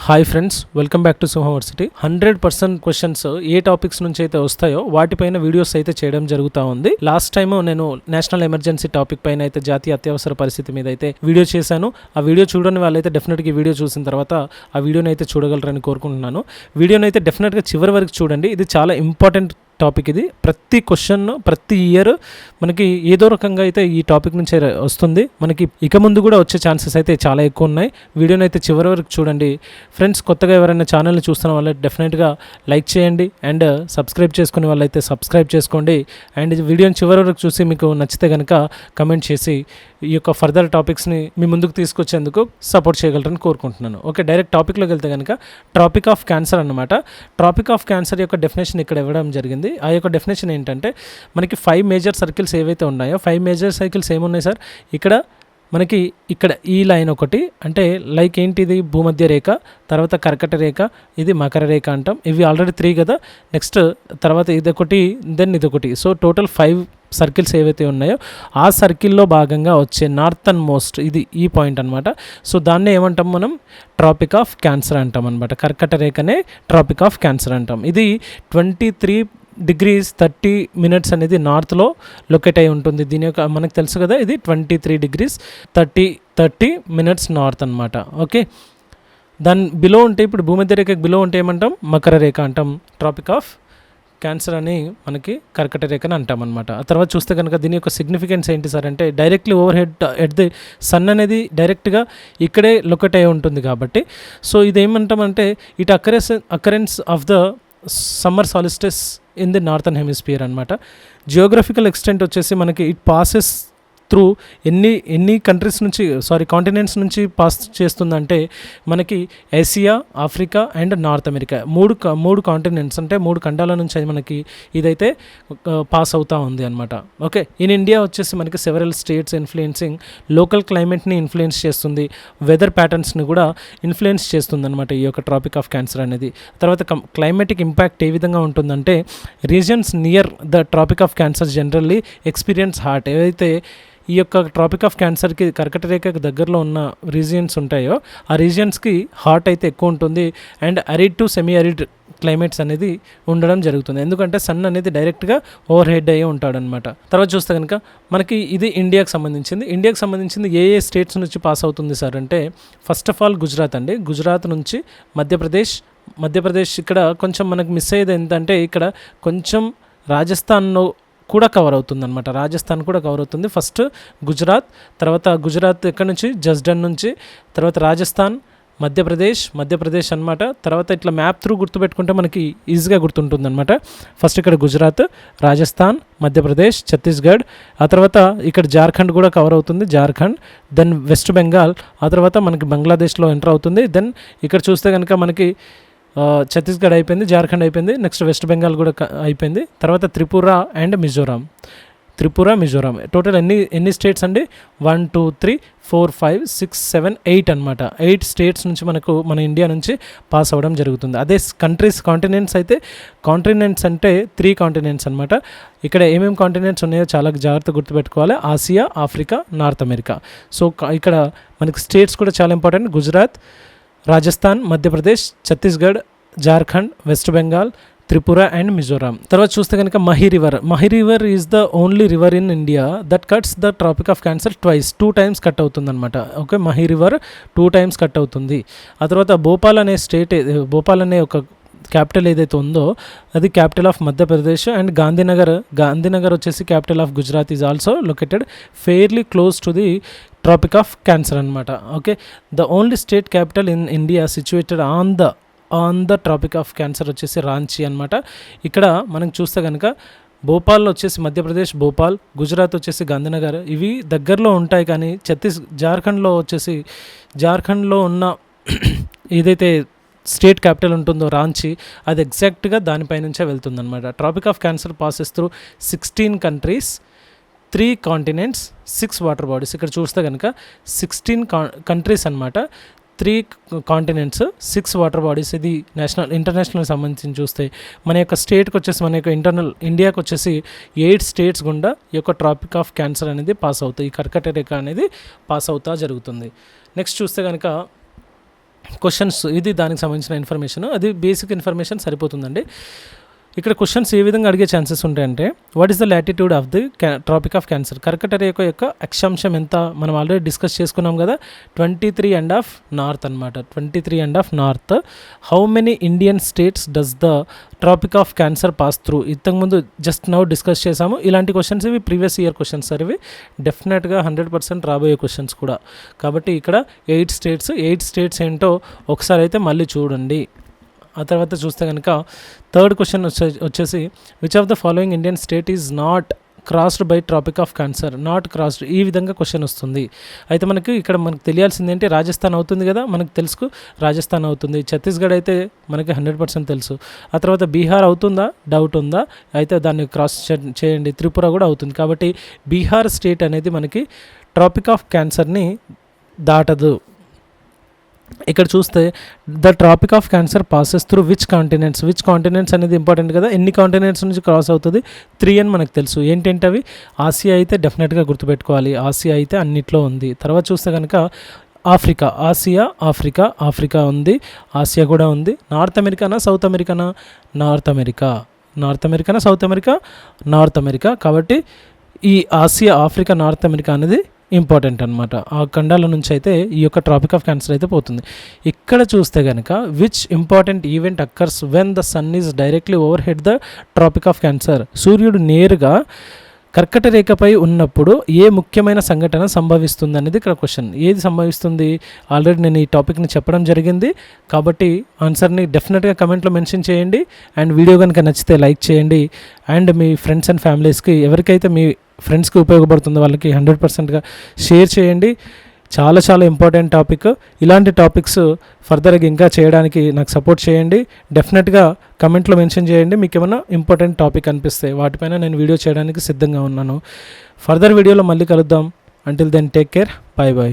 Hi friends, welcome back to సింహవర్సిటీ. 100% questions ఏ topics నుంచి అయితే వస్తాయో వాటిపైన వీడియోస్ అయితే చేయడం జరుగుతూ ఉంది. లాస్ట్ టైం నేను నేషనల్ ఎమర్జెన్సీ టాపిక్ పైన అయితే జాతీయ అత్యవసర పరిస్థితి మీద అయితే వీడియో చేశాను. ఆ వీడియో చూడని వాళ్ళైతే డెఫినెట్గా ఈ వీడియో చూసిన తర్వాత ఆ వీడియోని అయితే చూడగలరని కోరుకుంటున్నాను. వీడియోని అయితే డెఫినెట్గా చివరి వరకు చూడండి. ఇది చాలా ఇంపార్టెంట్ టాపిక్. ఇది ప్రతి క్వశ్చన్ ప్రతి ఇయర్ మనకి ఏదో రకంగా అయితే ఈ టాపిక్ నుంచి వస్తుంది. మనకి ఇక ముందు కూడా వచ్చే ఛాన్సెస్ అయితే చాలా ఎక్కువ ఉన్నాయి. వీడియోని అయితే చివరి వరకు చూడండి ఫ్రెండ్స్. కొత్తగా ఎవరైనా ఛానల్ని చూస్తున్న వాళ్ళు డెఫినెట్గా లైక్ చేయండి అండ్ సబ్స్క్రైబ్ చేసుకునే వాళ్ళైతే సబ్స్క్రైబ్ చేసుకోండి. అండ్ వీడియోని చివరి వరకు చూసి మీకు నచ్చితే కనుక కమెంట్ చేసి ఈ యొక్క ఫర్దర్ టాపిక్స్ని మీ ముందుకు తీసుకొచ్చేందుకు సపోర్ట్ చేయగలరని కోరుకుంటున్నాను. ఓకే, డైరెక్ట్ టాపిక్లోకి వెళ్తే కనుక ట్రాపిక్ ఆఫ్ క్యాన్సర్ అన్నమాట. ట్రాపిక్ ఆఫ్ క్యాన్సర్ యొక్క డెఫినేషన్ ఇక్కడ ఇవ్వడం జరిగింది. ఆ యొక్క డెఫినేషన్ ఏంటంటే మనకి 5 మేజర్ సర్కిల్స్ ఏవైతే ఉన్నాయో 5 మేజర్ సర్కిల్స్ ఏమున్నాయి సార్? మనకి ఇక్కడ ఈ లైన్ ఒకటి, అంటే లైక్ ఏంటిది? భూమధ్య రేఖ, తర్వాత కర్కట రేఖ, ఇది మకర రేఖ అంటాం. ఇవి ఆల్రెడీ 3 కదా. నెక్స్ట్ తర్వాత ఇదొకటి, దెన్ ఇదొకటి. సో టోటల్ 5 సర్కిల్స్ ఏవైతే ఉన్నాయో ఆ సర్కిల్లో భాగంగా వచ్చే నార్థన్ మోస్ట్ ఇది ఈ పాయింట్ అనమాట. సో దాన్ని ఏమంటాం మనం? ట్రాపిక్ ఆఫ్ క్యాన్సర్ అంటాం అనమాట. కర్కట రేఖనే ట్రాపిక్ ఆఫ్ క్యాన్సర్ అంటాం. ఇది 23 degrees 30 minutes అనేది నార్త్లో లొకేట్ అయి ఉంటుంది. దీని యొక్క మనకు తెలుసు కదా, ఇది 23 degrees 30 minutes నార్త్ అనమాట. ఓకే, దాని బిలో ఉంటే, ఇప్పుడు భూమధ్య రేఖకి బిలో ఉంటే ఏమంటాం? మకర రేఖ అంటాం. ట్రాపిక్ ఆఫ్ క్యాన్సర్ అని మనకి కర్కట రేఖని అంటాం అనమాట. ఆ తర్వాత చూస్తే కనుక దీని యొక్క సిగ్నిఫికెన్స్ ఏంటి సార్ అంటే, directly overhead at the sun అనేది డైరెక్ట్గా ఇక్కడే లొకేట్ అయి ఉంటుంది కాబట్టి, సో ఇది ఏమంటామంటే it occurrence of the summer solstice in the northern hemisphere అనమాట. జియోగ్రఫికల్ ఎక్స్టెంట్ వచ్చేసి మనకి ఇట్ పాసెస్ త్రూ ఎన్ని కంట్రీస్ నుంచి, కాంటినెంట్స్ నుంచి పాస్ చేస్తుందంటే మనకి Asia, Africa and north America, మూడు కాంటినెంట్స్ అంటే 3 ఖండాల నుంచి మనకి ఇదైతే పాస్ అవుతూ ఉంది అనమాట. ఓకే, ఇన్ ఇండియా వచ్చేసి మనకి సెవెరల్ స్టేట్స్ ఇన్ఫ్లుయెన్సింగ్ లోకల్ క్లైమేట్ని ఇన్ఫ్లుయెన్స్ చేస్తుంది, వెదర్ ప్యాటర్న్స్ని కూడా ఇన్ఫ్లుయెన్స్ చేస్తుంది అనమాట ఈ యొక్క ట్రాపిక్ ఆఫ్ క్యాన్సర్ అనేది. తర్వాత క్లైమేటిక్ ఇంపాక్ట్ ఏ విధంగా ఉంటుందంటే, regions near the trophic of cancer generally experience heat. ఏవైతే ఈ యొక్క ట్రాపిక్ ఆఫ్ క్యాన్సర్కి కర్కట రేఖకు దగ్గరలో ఉన్న రీజియన్స్ ఉంటాయో ఆ రీజియన్స్కి హాట్ అయితే ఎక్కువ ఉంటుంది and arid to semi arid climates అనేది ఉండడం జరుగుతుంది. ఎందుకంటే సన్ అనేది డైరెక్ట్గా ఓవర్ హెడ్ అయ్యి ఉంటాడనమాట. తర్వాత చూస్తే కనుక మనకి ఇది ఇండియాకి సంబంధించింది ఏ స్టేట్స్ నుంచి పాస్ అవుతుంది సార్ అంటే, ఫస్ట్ ఆఫ్ ఆల్ గుజరాత్ అండి. గుజరాత్ నుంచి మధ్యప్రదేశ్ ఇక్కడ కొంచెం మనకు మిస్ అయ్యేది ఏంటంటే, ఇక్కడ కొంచెం రాజస్థాన్లో కూడా కవర్ అవుతుంది అనమాట. రాజస్థాన్ కూడా కవర్ అవుతుంది. ఫస్ట్ గుజరాత్, తర్వాత గుజరాత్ ఎక్కడి నుంచి? జస్డన్ నుంచి, తర్వాత రాజస్థాన్, మధ్యప్రదేశ్ అనమాట. తర్వాత ఇట్లా మ్యాప్ త్రూ గుర్తుపెట్టుకుంటే మనకి ఈజీగా గుర్తుంటుంది అనమాట. ఫస్ట్ ఇక్కడ గుజరాత్, రాజస్థాన్, మధ్యప్రదేశ్, ఛత్తీస్గఢ్, ఆ తర్వాత ఇక్కడ జార్ఖండ్ కూడా కవర్ అవుతుంది, జార్ఖండ్, దెన్ వెస్ట్ బెంగాల్, ఆ తర్వాత మనకి బంగ్లాదేశ్లో ఎంటర్ అవుతుంది. దెన్ ఇక్కడ చూస్తే కనుక మనకి ఛత్తీస్గఢ్ అయిపోయింది, జార్ఖండ్ అయిపోయింది, నెక్స్ట్ వెస్ట్ బెంగాల్ కూడా అయిపోయింది. తర్వాత త్రిపుర అండ్ మిజోరాం. టోటల్ ఎన్ని స్టేట్స్ అండి? 1 2 3 4 5 6 7 8 అనమాట. 8 స్టేట్స్ నుంచి మన ఇండియా నుంచి పాస్ అవ్వడం జరుగుతుంది. అదే కాంటినెంట్స్ అయితే, కాంటినెంట్స్ అంటే 3 కాంటినెంట్స్ అనమాట. ఇక్కడ ఏమేమి కాంటినెంట్స్ ఉన్నాయో చాలా జాగ్రత్తగా గుర్తుపెట్టుకోవాలి. Asia, Africa, North America. So ఇక్కడ మనకి స్టేట్స్ కూడా చాలా ఇంపార్టెంట్. గుజరాత్, రాజస్థాన్, మధ్యప్రదేశ్, ఛత్తీస్గఢ్, జార్ఖండ్, వెస్ట్ బెంగాల్, త్రిపుర అండ్ మిజోరాం. తర్వాత చూస్తే కనుక Mahi river is the only river in India that cuts the trophic of cancer twice, 2 times cut అవుతుంది అనమాట. Okay, Mahi river 2 times cut అవుతుంది. ఆ తర్వాత భోపాల్ అనే ఒక క్యాపిటల్ ఏదైతే ఉందో అది capital of Madhya Pradesh. And Gandhinagar వచ్చేసి capital of Gujarat is also located fairly close to the Tropic of Cancer అనమాట. Okay, the only state capital in India situated on the trophic of Cancer వచ్చేసి రాంచీ అనమాట. ఇక్కడ మనం చూస్తే కనుక భోపాల్లో వచ్చేసి మధ్యప్రదేశ్ భోపాల్, గుజరాత్ వచ్చేసి గాంధీనగర్, ఇవి దగ్గరలో ఉంటాయి. కానీ జార్ఖండ్లో ఉన్న ఏదైతే స్టేట్ క్యాపిటల్ ఉంటుందో రాంచీ, అది ఎగ్జాక్ట్గా దానిపై నుంచే వెళ్తుంది అనమాట. Tropic of cancer passes through 16 countries, 3 continents, 6 water bodies. ఇక్కడ చూస్తే కనుక 16 countries అనమాట, 3 continents, 6 వాటర్ బాడీస్. ఇది ఇంటర్నేషనల్కి సంబంధించి చూస్తే మన యొక్క స్టేట్కి వచ్చేసి, మన యొక్క ఇండియాకి వచ్చేసి 8 states గుండా ఈ యొక్క ట్రాపిక్ ఆఫ్ క్యాన్సర్ అనేది పాస్ అవుతాయి. ఈ కర్కట రేఖ అనేది పాస్ అవుతా జరుగుతుంది. నెక్స్ట్ చూస్తే కనుక క్వశ్చన్స్, ఇది దానికి సంబంధించిన ఇన్ఫర్మేషన్, అది బేసిక్ ఇన్ఫర్మేషన్ సరిపోతుందండి. ఇక్కడ క్వశ్చన్స్ ఏ విధంగా అడిగే ఛాన్సెస్ ఉంటాయంటే, what is the latitude of the Tropic of Cancer, కర్కట రేఖ యొక్క అక్షాంశం ఎంత, మనం ఆల్రెడీ డిస్కస్ చేసుకున్నాం కదా, 23.5 నార్త్ అనమాట, 23.5 north. How many Indian states does the trophic of cancer pass through, ఇంతకుముందు జస్ట్ నౌ డిస్కస్ చేసాము. ఇలాంటి క్వశ్చన్స్ ఇవి ప్రీవియస్ ఇయర్ క్వశ్చన్స్ సార్, ఇవి డెఫినెట్గా 100% రాబోయే క్వశ్చన్స్ కూడా. కాబట్టి ఇక్కడ 8 స్టేట్స్ ఏంటో ఒకసారి అయితే మళ్ళీ చూడండి. ఆ తర్వాత చూస్తే కనుక థర్డ్ క్వశ్చన్ వచ్చేసి which of the following Indian state is not crossed by tropic of cancer, not crossed, ఈ విధంగా క్వశ్చన్ వస్తుంది. అయితే మనకు తెలియాల్సింది ఏంటి, రాజస్థాన్ అవుతుంది కదా, మనకు తెలుసు రాజస్థాన్ అవుతుంది. ఛత్తీస్గఢ్ అయితే మనకి 100% తెలుసు. ఆ తర్వాత బీహార్ అవుతుందా, డౌట్ ఉందా, అయితే దాన్ని క్రాస్ చేయండి. త్రిపుర కూడా అవుతుంది. కాబట్టి బీహార్ స్టేట్ అనేది మనకి ట్రాపిక్ ఆఫ్ క్యాన్సర్ని దాటదు. ఇక్కడ చూస్తే the trophic of cancer passes through which continents అనేది ఇంపార్టెంట్ కదా, ఎన్ని కాంటినెంట్స్ నుంచి క్రాస్ అవుతుంది, 3 అని మనకు తెలుసు. ఏంటంటే అవి ఆసియా అయితే డెఫినెట్గా గుర్తుపెట్టుకోవాలి, ఆసియా అయితే అన్నిట్లో ఉంది. తర్వాత చూస్తే కనుక ఆఫ్రికా, ఆఫ్రికా ఉంది, ఆసియా కూడా ఉంది. నార్త్ అమెరికానా సౌత్ అమెరికానా, నార్త్ అమెరికా. కాబట్టి ఈ ఆసియా, ఆఫ్రికా, నార్త్ అమెరికా అనేది ఇంపార్టెంట్ అనమాట. ఆ ఖండాల నుంచి అయితే ఈ యొక్క ట్రాపిక్ ఆఫ్ క్యాన్సర్ అయితే పోతుంది. ఇక్కడ చూస్తే కనుక which important event occurs when the sun is directly overhead the trophic of cancer, సూర్యుడు నేరుగా కర్కట రేఖపై ఉన్నప్పుడు ఏ ముఖ్యమైన సంఘటన సంభవిస్తుంది అనేది ఇక్కడ క్వశ్చన్. ఏది సంభవిస్తుంది, ఆల్రెడీ నేను ఈ టాపిక్ని చెప్పడం జరిగింది. కాబట్టి ఆన్సర్ని డెఫినెట్గా కమెంట్లో మెన్షన్ చేయండి. అండ్ వీడియో కనుక నచ్చితే లైక్ చేయండి. అండ్ మీ ఫ్రెండ్స్ అండ్ ఫ్యామిలీస్కి, ఎవరికైతే మీ ఫ్రెండ్స్కి ఉపయోగపడుతుందో వాళ్ళకి 100%గా షేర్ చేయండి. చాలా ఇంపార్టెంట్ టాపిక్. ఇలాంటి టాపిక్స్ ఫర్దర్గా ఇంకా చేయడానికి నాకు సపోర్ట్ చేయండి. డెఫినెట్గా కమెంట్లో మెన్షన్ చేయండి మీకు ఏమైనా ఇంపార్టెంట్ టాపిక్ అనిపిస్తే, వాటిపైన నేను వీడియో చేయడానికి సిద్ధంగా ఉన్నాను. ఫర్దర్ వీడియోలో మళ్ళీ కలుద్దాం. Until then take care, by.